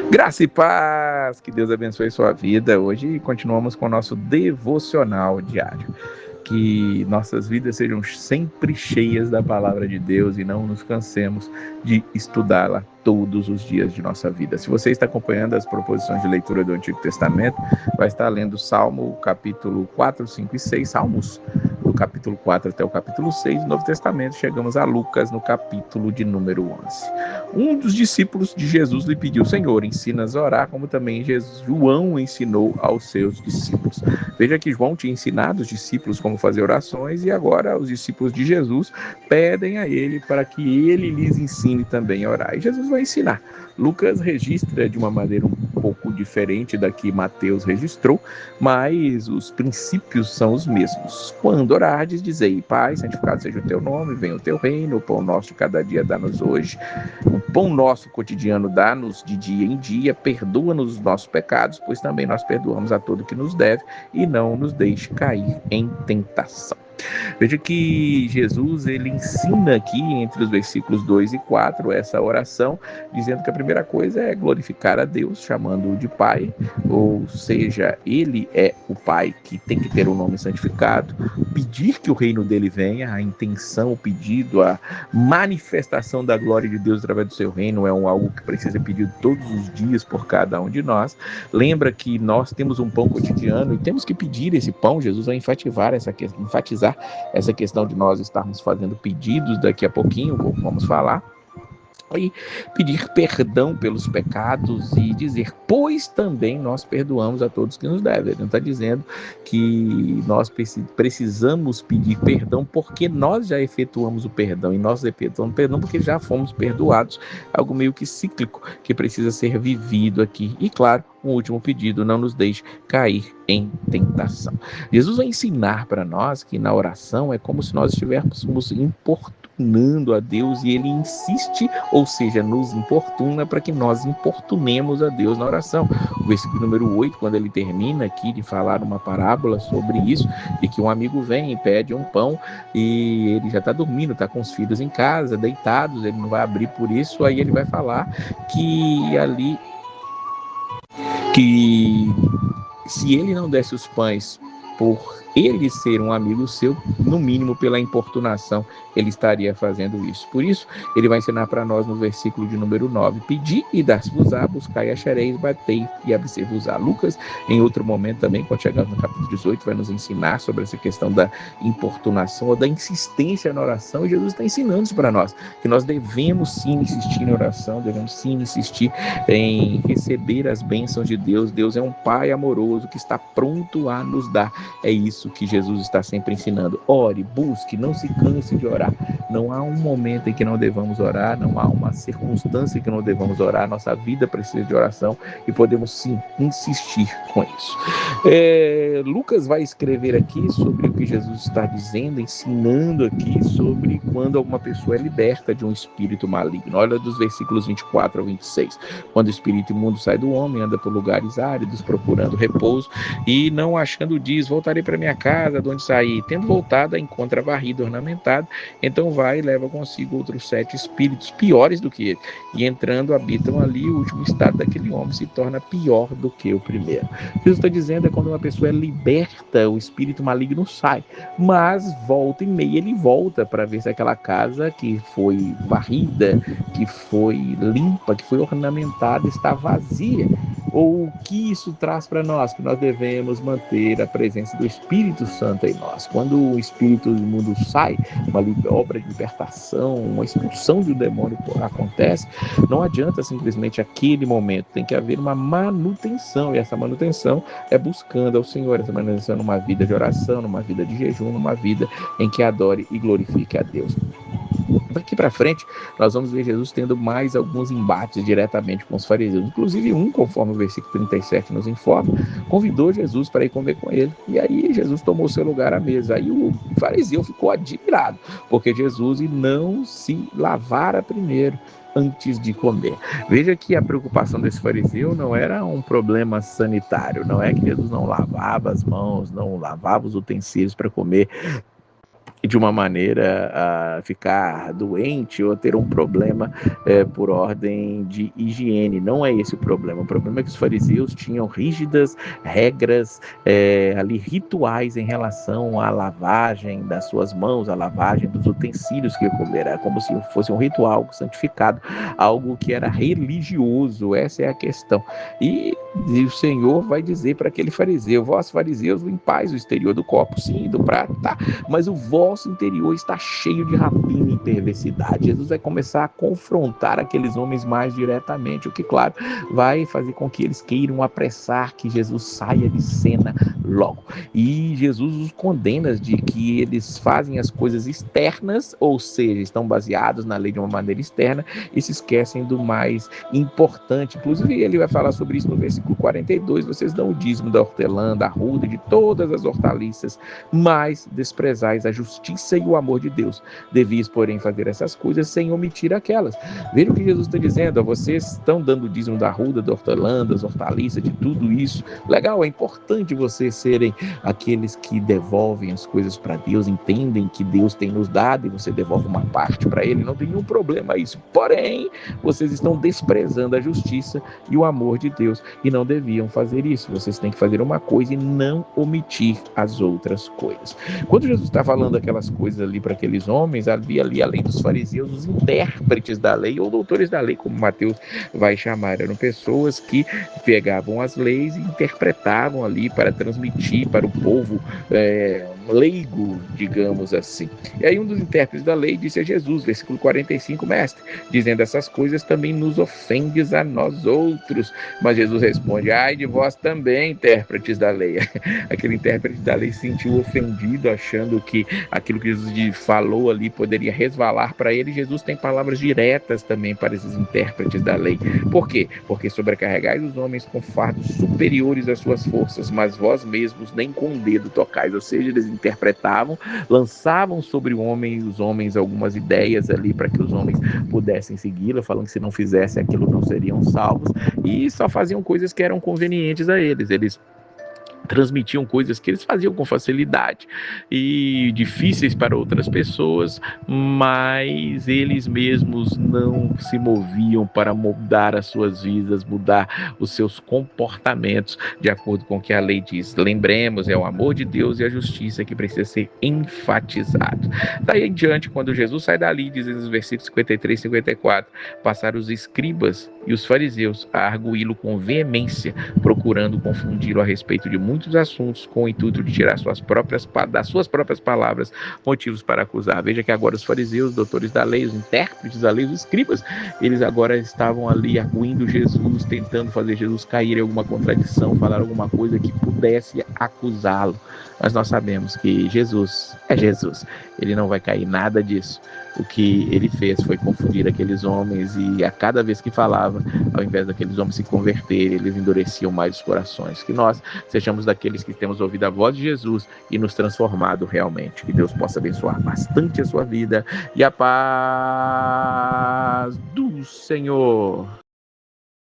Graça e paz, que Deus abençoe sua vida. Hoje continuamos com o nosso devocional diário. Que nossas vidas sejam sempre cheias da palavra de Deus e não nos cansemos de estudá-la todos os dias de nossa vida. Se você está acompanhando as proposições de leitura do Antigo Testamento, vai estar lendo Salmo capítulo 4, 5 e 6, Salmos do capítulo 4 até o capítulo 6 do Novo Testamento. Chegamos a Lucas no capítulo de número 11. Um dos discípulos de Jesus lhe pediu: Senhor, ensina-nos a orar, como também João ensinou aos seus discípulos. Veja que João tinha ensinado os discípulos como fazer orações e agora os discípulos de Jesus pedem a ele para que ele lhes ensine também a orar. E Jesus vai ensinar. Lucas registra de uma maneira um pouco diferente da que Mateus registrou, mas os princípios são os mesmos. Quando orardes, dizei: Pai, santificado seja o teu nome, venha o teu reino, o pão nosso de cada dia dá-nos hoje. O pão nosso cotidiano dá-nos de dia em dia, perdoa-nos os nossos pecados, pois também nós perdoamos a todo que nos deve, e não nos deixe cair em tentação. Veja que Jesus ele ensina aqui entre os versículos 2 e 4 essa oração, dizendo que a primeira coisa é glorificar a Deus, chamando-o de Pai, ou seja, ele é o Pai que tem que ter o nome santificado, pedir que o reino dele venha, a intenção, o pedido, a manifestação da glória de Deus através do seu reino é algo que precisa ser pedido todos os dias por cada um de nós. Lembra que nós temos um pão cotidiano e temos que pedir esse pão. Jesus vai enfatizar essa questão de nós estarmos fazendo pedidos daqui a pouquinho, vamos falar. E pedir perdão pelos pecados e dizer, pois também nós perdoamos a todos que nos devem. Ele não está dizendo que nós precisamos pedir perdão porque nós já efetuamos o perdão, e nós efetuamos o perdão porque já fomos perdoados, algo meio que cíclico que precisa ser vivido aqui. E claro, um último pedido: não nos deixe cair em tentação. Jesus vai ensinar para nós que na oração é como se nós estivéssemos importunando a Deus, e ele insiste, ou seja, nos importuna para que nós importunemos a Deus na oração. O versículo número 8, quando ele termina aqui de falar uma parábola sobre isso, de que um amigo vem e pede um pão e ele já está dormindo, está com os filhos em casa, deitados, ele não vai abrir por isso, aí ele vai falar que se ele não desse os pães por ele ser um amigo seu, no mínimo pela importunação, ele estaria fazendo isso. Por isso, ele vai ensinar para nós no versículo de número 9, pedi e dar-se-vos-á, buscai e achareis, batei e abrir-se-vos-á. Lucas, em outro momento também, quando chegarmos no capítulo 18, vai nos ensinar sobre essa questão da importunação ou da insistência na oração, e Jesus está ensinando isso para nós, que nós devemos sim insistir na oração, devemos sim insistir em receber as bênçãos de Deus. Deus é um Pai amoroso que está pronto a nos dar. É isso que Jesus está sempre ensinando. Ore, busque, não se canse de orar. Não há um momento em que não devamos orar, não há uma circunstância em que não devamos orar. Nossa vida precisa de oração e podemos sim insistir com isso. Lucas vai escrever aqui sobre o que Jesus está dizendo, ensinando aqui sobre quando alguma pessoa é liberta de um espírito maligno. Olha dos versículos 24 ao 26. Quando o espírito imundo sai do homem, anda por lugares áridos, procurando repouso, e não achando, diz: voltarei para minha casa, de onde saí. Tendo voltado, a encontra varrida, ornamentada. Então vai e leva consigo outros 7 espíritos piores do que ele, e entrando habitam ali. O último estado daquele homem se torna pior do que o primeiro. O que Jesus está dizendo é quando uma pessoa é liberta, o espírito maligno sai, mas volta e meia ele volta para ver se aquela casa que foi varrida, que foi limpa, que foi ornamentada, está vazia. Ou o que isso traz para nós? Que nós devemos manter a presença do Espírito Santo em nós. Quando o espírito imundo sai, uma obra de libertação, uma expulsão de um demônio acontece, não adianta simplesmente aquele momento, tem que haver uma manutenção, e essa manutenção é buscando ao Senhor, essa manutenção numa vida de oração, numa vida de jejum, numa vida em que adore e glorifique a Deus. Daqui para frente, nós vamos ver Jesus tendo mais alguns embates diretamente com os fariseus. Inclusive conforme o versículo 37 nos informa, convidou Jesus para ir comer com ele. E aí Jesus tomou seu lugar à mesa. Aí o fariseu ficou admirado, porque Jesus não se lavara primeiro antes de comer. Veja que a preocupação desse fariseu não era um problema sanitário, não é que Jesus não lavava as mãos, não lavava os utensílios para comer. de uma maneira a ficar doente ou ter um problema por ordem de higiene. Não é esse o problema. O problema é que os fariseus tinham rígidas regras ali rituais em relação à lavagem das suas mãos, à lavagem dos utensílios que comer. Era como se fosse um ritual, algo santificado, algo que era religioso. Essa é a questão. E o Senhor vai dizer para aquele fariseu: vós fariseus limpais o exterior do copo, sim, do prato, tá, mas o vosso interior está cheio de rapina e perversidade. Jesus vai começar a confrontar aqueles homens mais diretamente, o que, claro, vai fazer com que eles queiram apressar que Jesus saia de cena logo. E Jesus os condena de que eles fazem as coisas externas, ou seja, estão baseados na lei de uma maneira externa, e se esquecem do mais importante. Inclusive, ele vai falar sobre isso no versículo 42: vocês dão o dízimo da hortelã, da arruda, de todas as hortaliças, mas desprezais a justiça e o amor de Deus. Devias, porém, fazer essas coisas sem omitir aquelas. Veja o que Jesus está dizendo: vocês estão dando o dízimo da arruda, da hortelã, das hortaliças, de tudo isso. Legal, é importante vocês serem aqueles que devolvem as coisas para Deus, entendem que Deus tem nos dado e você devolve uma parte para Ele, não tem nenhum problema isso. Porém, vocês estão desprezando a justiça e o amor de Deus e não deviam fazer isso. Vocês têm que fazer uma coisa e não omitir as outras coisas. Quando Jesus está falando aquelas coisas ali para aqueles homens, havia ali, além dos fariseus, os intérpretes da lei, ou doutores da lei, como Mateus vai chamar. Eram pessoas que pegavam as leis e interpretavam ali para transmitir para o povo leigo, digamos assim. E aí um dos intérpretes da lei disse a Jesus, versículo 45: mestre, dizendo essas coisas também nos ofendes a nós outros. Mas Jesus responde: ai de vós também, intérpretes da lei. Aquele intérprete da lei se sentiu ofendido, achando que aquilo que Jesus falou ali poderia resvalar para ele. Jesus tem palavras diretas também para esses intérpretes da lei. Por quê? Porque sobrecarregais os homens com fardos superiores às suas forças, mas vós mesmos nem com o dedo tocais. Ou seja, eles interpretavam, lançavam sobre o homem, os homens, algumas ideias ali para que os homens pudessem segui-la, falando que se não fizessem aquilo não seriam salvos, e só faziam coisas que eram convenientes a eles. Eles transmitiam coisas que eles faziam com facilidade e difíceis para outras pessoas, mas eles mesmos não se moviam para mudar as suas vidas, mudar os seus comportamentos de acordo com o que a lei diz. Lembremos, é o amor de Deus e a justiça que precisa ser enfatizado. Daí em diante, quando Jesus sai dali, diz nos versículos 53 e 54, passaram os escribas e os fariseus a arguí-lo com veemência, procurando confundi-lo a respeito de muitos assuntos, com o intuito de tirar das suas próprias palavras motivos para acusar. Veja que agora os fariseus, os doutores da lei, os intérpretes da lei, os escribas, eles agora estavam ali arguindo Jesus, tentando fazer Jesus cair em alguma contradição, falar alguma coisa que pudesse acusá-lo. Mas nós sabemos que Jesus é Jesus, ele não vai cair nada disso. O que ele fez foi confundir aqueles homens, e a cada vez que falava, ao invés daqueles homens se converterem, eles endureciam mais os corações. Que nós sejamos daqueles que temos ouvido a voz de Jesus e nos transformado realmente. Que Deus possa abençoar bastante a sua vida e a paz do Senhor.